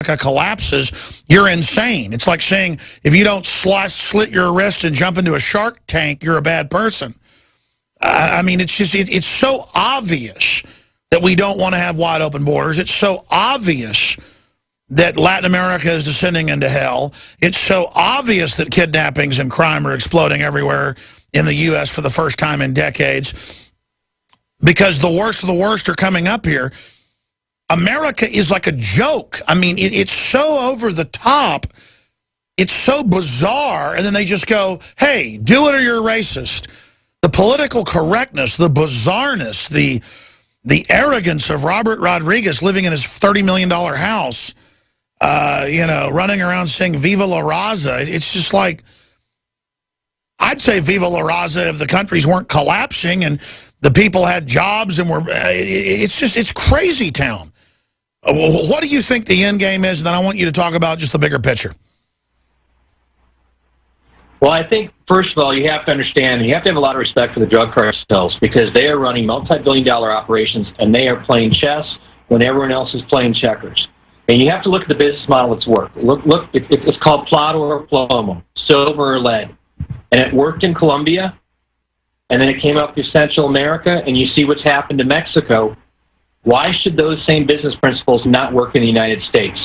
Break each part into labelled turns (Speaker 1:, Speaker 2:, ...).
Speaker 1: collapses, you're insane. It's like saying if you don't slit your wrist and jump into a shark tank, you're a bad person. I mean, it's just it's so obvious that we don't want to have wide open borders. It's so obvious that Latin America is descending into hell. It's so obvious that kidnappings and crime are exploding everywhere in the U.S. for the first time in decades, because the worst of the worst are coming up here. America is like a joke. I mean, it's so over the top. It's so bizarre. And then they just go, hey, do it or you're racist. The political correctness, the bizarreness, the arrogance of Robert Rodriguez living in his $30 million house, you know, running around saying Viva la Raza. It's just like, I'd say Viva la Raza if the countries weren't collapsing and the people had jobs and were, it's crazy town. What do you think the end game is? And then I want you to talk about just the bigger picture.
Speaker 2: Well, I think, first of all, you have to understand, you have to have a lot of respect for the drug cartels, because they are running multi-billion-dollar operations, and they are playing chess when everyone else is playing checkers. And you have to look at the business model that's worked. Look, it's called plata or plomo, silver or lead. And it worked in Colombia, and then it came up to Central America, and you see what's happened to Mexico. Why should those same business principles not work in the United States?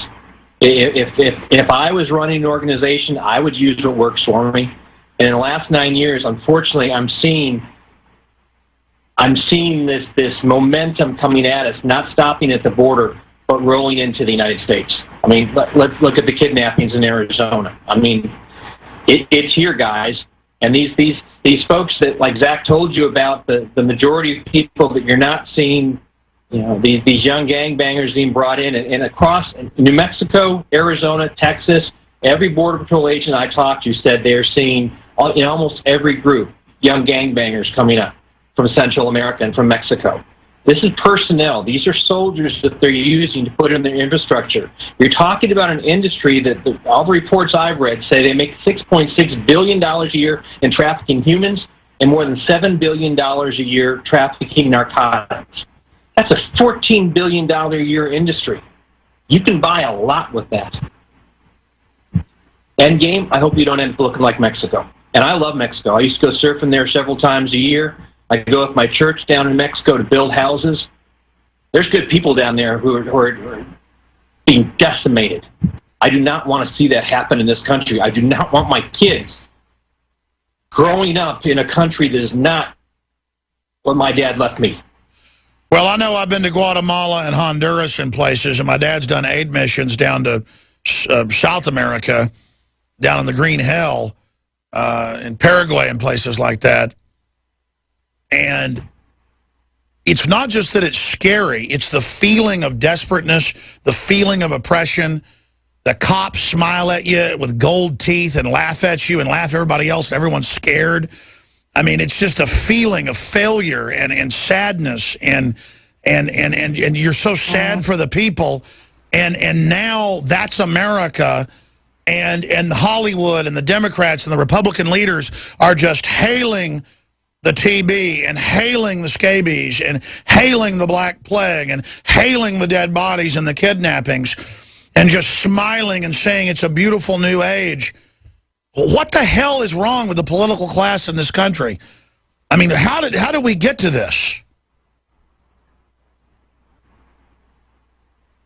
Speaker 2: If I was running an organization, I would use what works for me. And in the last 9 years, unfortunately, I'm seeing this momentum coming at us, not stopping at the border, but rolling into the United States. I mean, let's look at the kidnappings in Arizona. I mean, it's here, guys. And these folks that, like Zach told you about, the majority of people that you're not seeing, you know, these young gangbangers being brought in, and across New Mexico, Arizona, Texas, every Border Patrol agent I talked to said they're seeing, in almost every group, young gangbangers coming up from Central America and from Mexico. This is personnel. These are soldiers that they're using to put in their infrastructure. You're talking about an industry that all the reports I've read say they make $6.6 billion a year in trafficking humans and more than $7 billion a year trafficking narcotics. That's a $14 billion a year industry. You can buy a lot with that. End game, I hope you don't end up looking like Mexico. And I love Mexico. I used to go surfing there several times a year. I go with my church down in Mexico to build houses. There's good people down there who are being decimated. I do not want to see that happen in this country. I do not want my kids growing up in a country that is not what my dad left me.
Speaker 1: Well, I know I've been to Guatemala and Honduras and places, and my dad's done aid missions down to South America, down in the Green Hell, in Paraguay and places like that. And it's not just that it's scary, it's the feeling of desperateness, the feeling of oppression. The cops smile at you with gold teeth and laugh at you and laugh at everybody else, and everyone's scared. I mean, it's just a feeling of failure and sadness, and you're so sad for the people. And now that's America, and Hollywood and the Democrats and the Republican leaders are just hailing the TB and hailing the scabies and hailing the Black Plague and hailing the dead bodies and the kidnappings and just smiling and saying it's a beautiful new age. What the hell is wrong with the political class in this country? I mean, how did we get to this?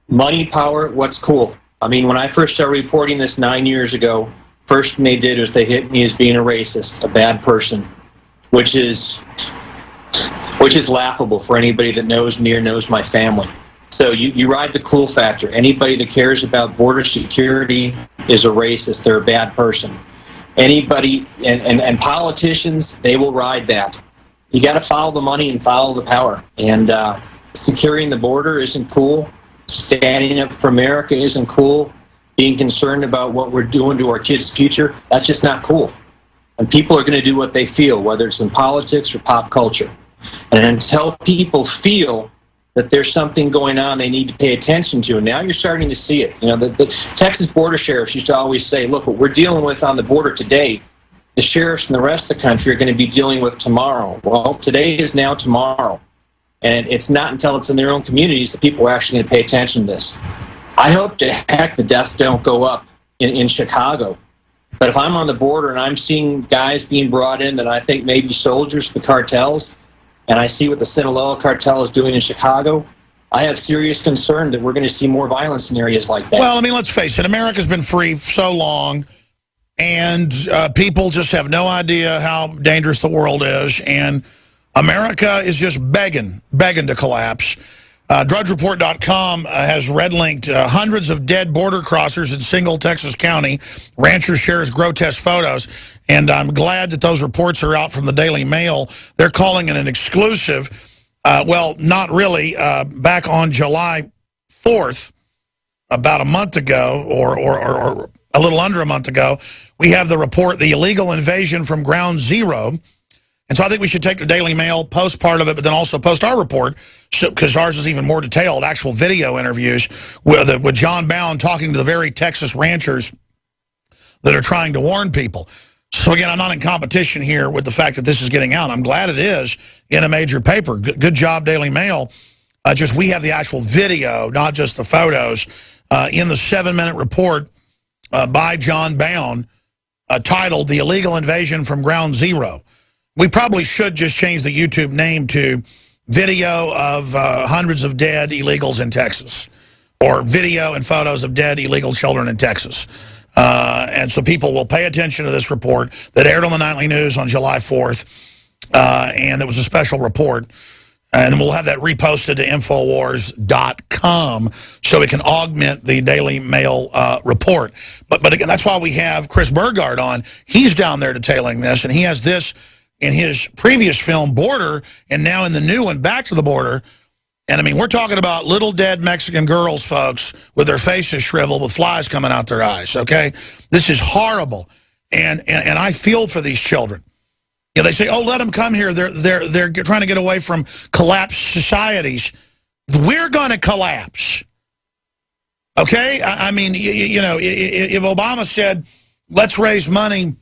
Speaker 2: Money, power, what's cool? I mean, when I first started reporting this 9 years ago, first thing they did was they hit me as being a racist, a bad person, which is laughable for anybody that knows me or knows my family. So you ride the cool factor. Anybody that cares about border security is a racist. They're a bad person. Anybody, and politicians, they will ride that. You got to follow the money and follow the power. And securing the border isn't cool. Standing up for America isn't cool. Being concerned about what we're doing to our kids' future, that's just not cool. And people are going to do what they feel, whether it's in politics or pop culture. And until people feel that there's something going on they need to pay attention to, and now you're starting to see it. You know, the Texas border sheriffs used to always say, look, what we're dealing with on the border today, the sheriffs in the rest of the country are going to be dealing with tomorrow. Well, today is now tomorrow. And it's not until it's in their own communities that people are actually going to pay attention to this. I hope to heck the deaths don't go up in Chicago. But if I'm on the border and I'm seeing guys being brought in that I think may be soldiers for the cartels, and I see what the Sinaloa cartel is doing in Chicago, I have serious concern that we're going to see more violence in areas like that.
Speaker 1: Well, I mean, let's face it. America's been free for so long, and people just have no idea how dangerous the world is, and America is just begging to collapse. DrudgeReport.com has red-linked hundreds of dead border crossers in single Texas county. Rancher shares grotesque photos, and I'm glad that those reports are out from the Daily Mail. They're calling it an exclusive. Well, not really. Back on July 4th, about a month ago, or a little under a month ago, we have the report, The Illegal Invasion from Ground Zero. And so I think we should take the Daily Mail, post part of it, but then also post our report, because ours is even more detailed, actual video interviews with John Bound talking to the very Texas ranchers that are trying to warn people. So again, I'm not in competition here with the fact that this is getting out. I'm glad it is in a major paper. Good job, Daily Mail. Just we have the actual video, not just the photos, in the 7-minute report by John Bound titled The Illegal Invasion from Ground Zero. We probably should just change the YouTube name to Video of Hundreds of Dead Illegals in Texas, or Video and Photos of Dead Illegal Children in Texas. And so people will pay attention to this report that aired on the Nightly News on July 4th, and it was a special report. And then we'll have that reposted to Infowars.com so it can augment the Daily Mail report. But again, that's why we have Chris Burgard on. He's down there detailing this, and he has this in his previous film, Border, and now in the new one, Back to the Border. And I mean, we're talking about little dead Mexican girls, folks, with their faces shriveled with flies coming out their eyes, okay? This is horrible. And I feel for these children. You know, they say, oh, let them come here. They're trying to get away from collapsed societies. We're going to collapse. Okay? I mean, you know, if Obama said, let's raise money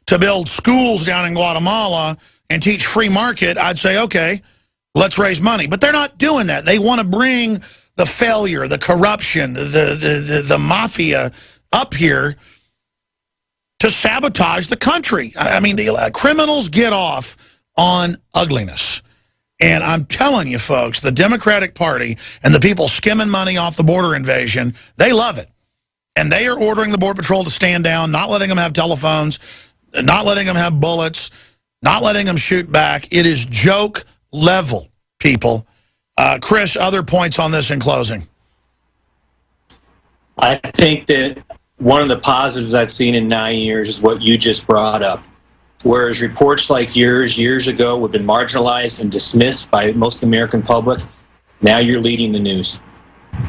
Speaker 1: to build schools down in Guatemala and teach free market, I'd say, okay, let's raise money. But they're not doing that. They want to bring the failure, the corruption, the mafia up here to sabotage the country. I mean, the criminals get off on ugliness. And I'm telling you, folks, the Democratic Party and the people skimming money off the border invasion, they love it. And they are ordering the Border Patrol to stand down, not letting them have telephones, not letting them have bullets, not letting them shoot back. It is joke level, people. Chris, other points on this in closing?
Speaker 2: I think that one of the positives I've seen in 9 years is what you just brought up. Whereas reports like yours years ago would have been marginalized and dismissed by most of the American public, now you're leading the news.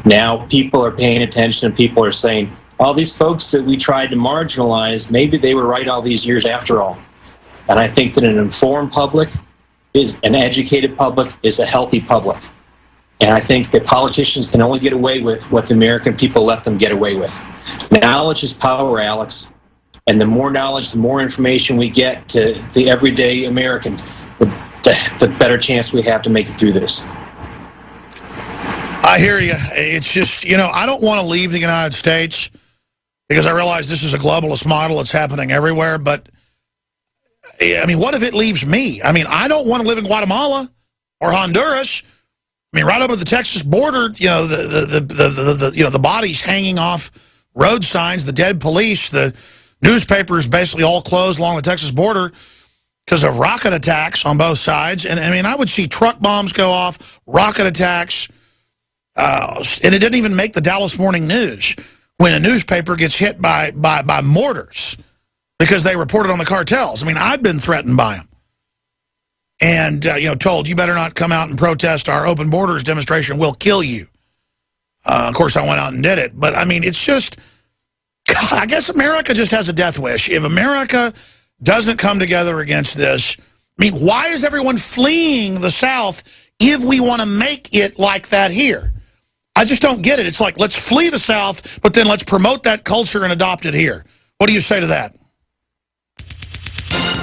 Speaker 2: Now people are paying attention and people are saying, all these folks that we tried to marginalize, maybe they were right all these years after all. And I think that an informed public is an educated public, is a healthy public. And I think that politicians can only get away with what the American people let them get away with. Knowledge is power, Alex. And the more knowledge, the more information we get to the everyday American, the better chance we have to make it through this.
Speaker 1: I hear you. It's just, you know, I don't want to leave the United States because I realize this is a globalist model. It's happening everywhere. But, I mean, what if it leaves me? I mean, I don't want to live in Guatemala or Honduras. I mean, right up at the Texas border, you know, the bodies hanging off road signs, the dead police, the newspapers basically all closed along the Texas border because of rocket attacks on both sides. And, I mean, I would see truck bombs go off, rocket attacks, and it didn't even make the Dallas Morning News when a newspaper gets hit by mortars because they reported on the cartels. I mean, I've been threatened by them. And, you know, told, you better not come out and protest our open borders demonstration. We'll kill you. Of course, I went out and did it. But, I mean, it's just, God, I guess America just has a death wish. If America doesn't come together against this, I mean, why is everyone fleeing the South if we want to make it like that here? I just don't get it. It's like, let's flee the South, but then let's promote that culture and adopt it here. What do you say to that?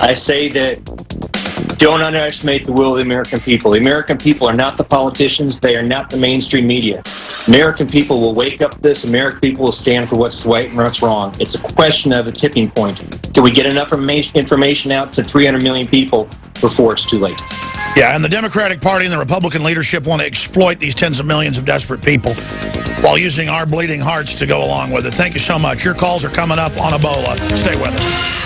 Speaker 2: I say that Don't underestimate the will of the American people. The American people are not the politicians. They are not the mainstream media. American people will wake up to this. American people will stand for what's right and what's wrong. It's a question of a tipping point. Do we get enough information out to 300 million people before it's too late?
Speaker 1: Yeah, and the Democratic Party and the Republican leadership want to exploit these tens of millions of desperate people while using our bleeding hearts to go along with it. Thank you so much. Your calls are coming up on Ebola. Stay with us.